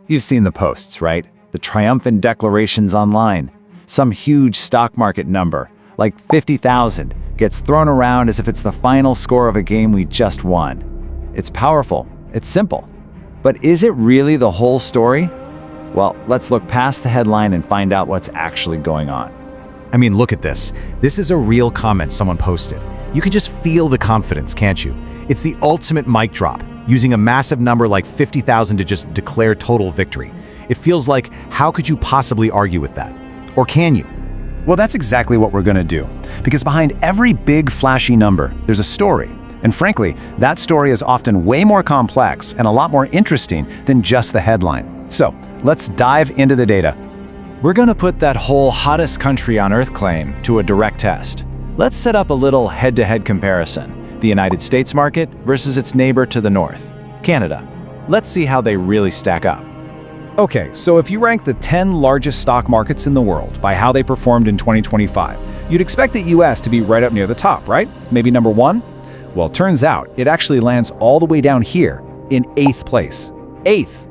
You've seen the posts, right? The triumphant declarations online. Some huge stock market number, like 50,000, gets thrown around as if it's the final score of a game we just won. It's powerful, it's simple. But is it really the whole story? Well, let's look past the headline and find out what's actually going on. I mean, look at this. This is a real comment someone posted. You can just feel the confidence, can't you? It's the ultimate mic drop, using a massive number like 50,000 to just declare total victory. It feels like, how could you possibly argue with that? Or can you? Well, that's exactly what we're going to do. Because behind every big, flashy number, there's a story. And frankly, that story is often way more complex and a lot more interesting than just the headline. So, let's dive into the data. We're going to put that whole hottest country on Earth claim to a direct test. Let's set up a little head-to-head comparison. The United States market versus its neighbor to the north, Canada. Let's see how they really stack up. Okay, so if you rank the 10 largest stock markets in the world by how they performed in 2025, you'd expect the US to be right up near the top, right? Maybe number 1? Well, turns out it actually lands all the way down here in 8th place. 8th!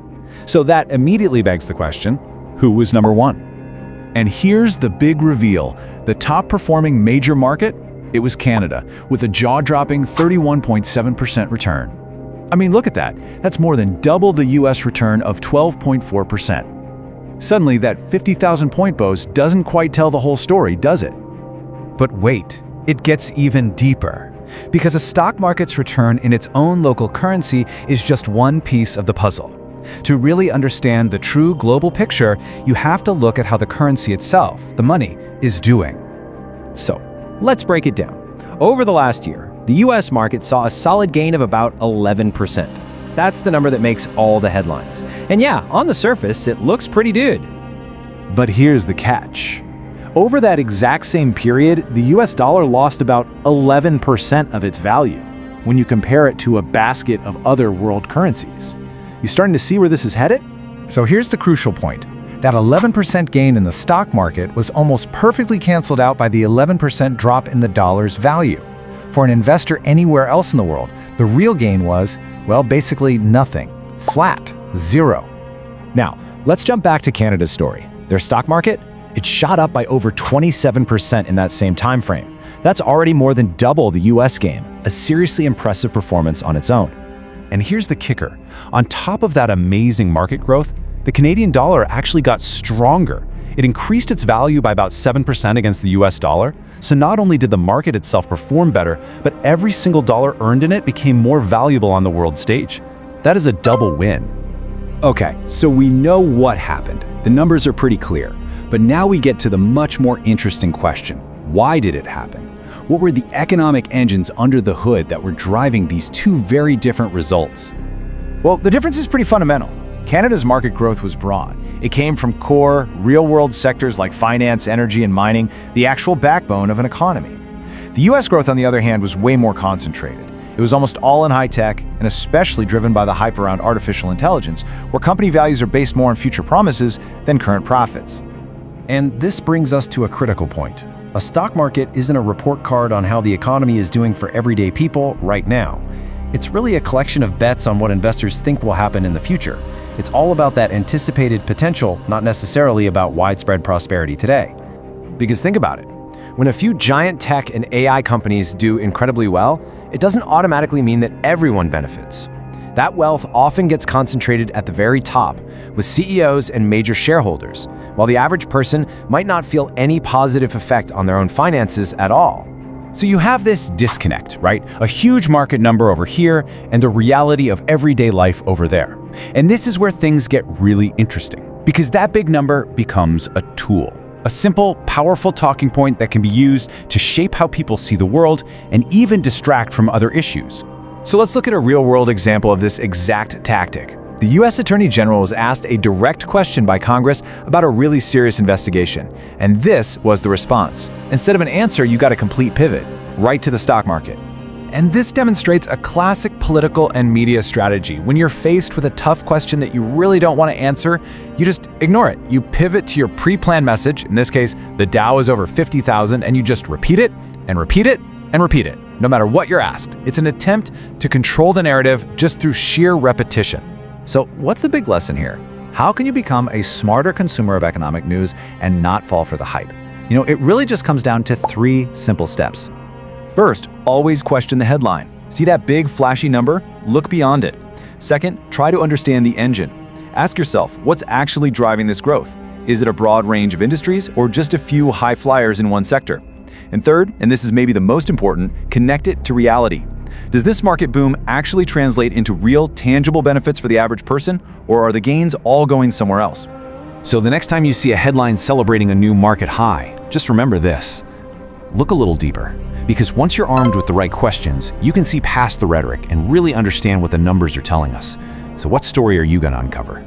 So that immediately begs the question, who was number 1? And here's the big reveal. The top performing major market? It was Canada, with a jaw-dropping 31.7% return. I mean, look at that. That's more than double the US return of 12.4%. Suddenly, that 50,000-point boast doesn't quite tell the whole story, does it? But wait, it gets even deeper. Because a stock market's return in its own local currency is just one piece of the puzzle. To really understand the true global picture, you have to look at how the currency itself, the money, is doing. So, let's break it down. Over the last year, the US market saw a solid gain of about 11%. That's the number that makes all the headlines. And yeah, on the surface, it looks pretty good. But here's the catch. Over that exact same period, the US dollar lost about 11% of its value when you compare it to a basket of other world currencies. You starting to see where this is headed? So here's the crucial point. That 11% gain in the stock market was almost perfectly canceled out by the 11% drop in the dollar's value. For an investor anywhere else in the world, the real gain was, well, basically nothing. Flat. Zero. Now, let's jump back to Canada's story. Their stock market? It shot up by over 27% in that same time frame. That's already more than double the US game, a seriously impressive performance on its own. And here's the kicker. On top of that amazing market growth, the Canadian dollar actually got stronger. It increased its value by about 7% against the US dollar. So not only did the market itself perform better, but every single dollar earned in it became more valuable on the world stage. That is a double win. Okay, so we know what happened. The numbers are pretty clear. But now we get to the much more interesting question. Why did it happen? What were the economic engines under the hood that were driving these two very different results? Well, the difference is pretty fundamental. Canada's market growth was broad. It came from core, real-world sectors like finance, energy, and mining, the actual backbone of an economy. The US growth, on the other hand, was way more concentrated. It was almost all in high-tech, and especially driven by the hype around artificial intelligence, where company values are based more on future promises than current profits. And this brings us to a critical point. A stock market isn't a report card on how the economy is doing for everyday people right now. It's really a collection of bets on what investors think will happen in the future. It's all about that anticipated potential, not necessarily about widespread prosperity today. Because think about it. When a few giant tech and AI companies do incredibly well, it doesn't automatically mean that everyone benefits. That wealth often gets concentrated at the very top, with CEOs and major shareholders, while the average person might not feel any positive effect on their own finances at all. So you have this disconnect, right? A huge market number over here and the reality of everyday life over there. And this is where things get really interesting, because that big number becomes a tool. A simple, powerful talking point that can be used to shape how people see the world and even distract from other issues. So let's look at a real-world example of this exact tactic. The US Attorney General was asked a direct question by Congress about a really serious investigation, and this was the response. Instead of an answer, you got a complete pivot, right to the stock market. And this demonstrates a classic political and media strategy. When you're faced with a tough question that you really don't want to answer, you just ignore it. You pivot to your pre-planned message, in this case, the Dow is over 50,000, and you just repeat it, and repeat it, and repeat it, no matter what you're asked. It's an attempt to control the narrative just through sheer repetition. So what's the big lesson here? How can you become a smarter consumer of economic news and not fall for the hype? It really just comes down to 3 simple steps. First, always question the headline. See that big, flashy number? Look beyond it. Second, try to understand the engine. Ask yourself, what's actually driving this growth? Is it a broad range of industries or just a few high flyers in one sector? And third, and this is maybe the most important, connect it to reality. Does this market boom actually translate into real, tangible benefits for the average person, or are the gains all going somewhere else? So the next time you see a headline celebrating a new market high, just remember this. Look a little deeper, because once you're armed with the right questions, you can see past the rhetoric and really understand what the numbers are telling us. So what story are you going to uncover?